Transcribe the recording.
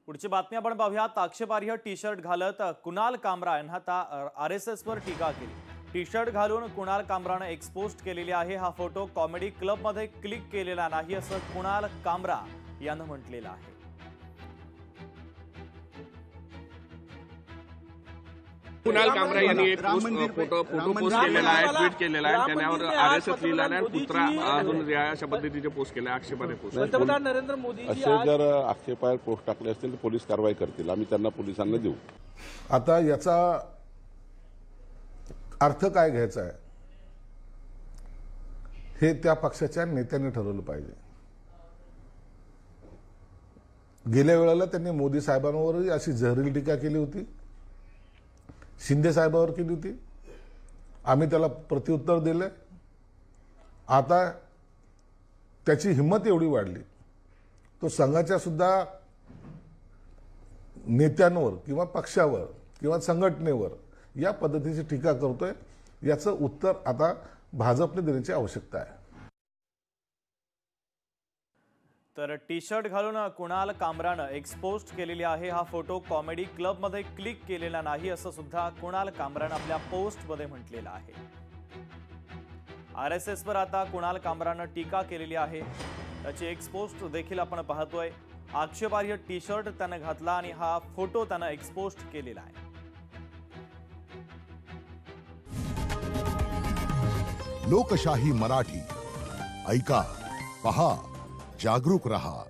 पुढची बातमी आपण पाहूयात। आक्षेपार्ह टी शर्ट घालत कुणाल कामरा यांना आता RSS वर टीका केली। टी शर्ट घालून कुणाल कामराने एक्सपोस्ट केलेली आहे। हा फोटो कॉमेडी क्लब मध्ये क्लिक केलेला नाही असं कुणाल कामरा यानं म्हटलेलं आहे। कुणाल कामरा यांनी एक फोटो पोस्ट केलेला आहे, ट्विट केलेला आहे। त्यावर RSS लिहिलेला आहे, पुत्रा अजून अशा पद्धतीचे पोस्ट केले, आक्षेपार्ह पोस्ट। पंतप्रधान नरेंद्र मोदी असे जर आक्षेपार्ह पोस्ट टाकले असतील तर पोलीस कारवाई करतील, आम्ही त्यांना पोलिसांना देऊ। आता याचा अर्थ काय घ्यायचा आहे हे त्या पक्षाच्या नेत्यांनी ठरवलं पाहिजे। गेल्या वेळेला त्यांनी मोदी साहेबांवरही अशी जहरीली टीका केली होती, शिंदे साहेबांवर केली होती, आम्ही त्याला प्रत्युत्तर दिले। आता त्याची हिंमत एवढी वाढली, तो संघाच्या सुद्धा नेत्यांवर किंवा पक्षावर किंवा संघटनेवर या पद्धतीची टीका करतोय। याचं उत्तर आता भाजपने देण्याची आवश्यकता आहे। तर टी शर्ट घालून कुणाल कामरानं एक्सपोस्ट केलेली आहे। हा फोटो कॉमेडी क्लब मध्ये क्लिक केलेला नाही असं सुद्धा कुणाल कामरानं आपल्या पोस्ट मध्ये म्हटलेलं आहे। RSS वर आता कुणाल कामरानं टीका केलेली आहे, त्याची एक्सपोस्ट देखील आपण पाहतोय। आक्षेपार्ह टी शर्ट त्यानं घातला आणि हा फोटो त्यानं एक्सपोस्ट केलेला आहे। लोकशाही मराठी ऐका, पहा, जागरूक रहा।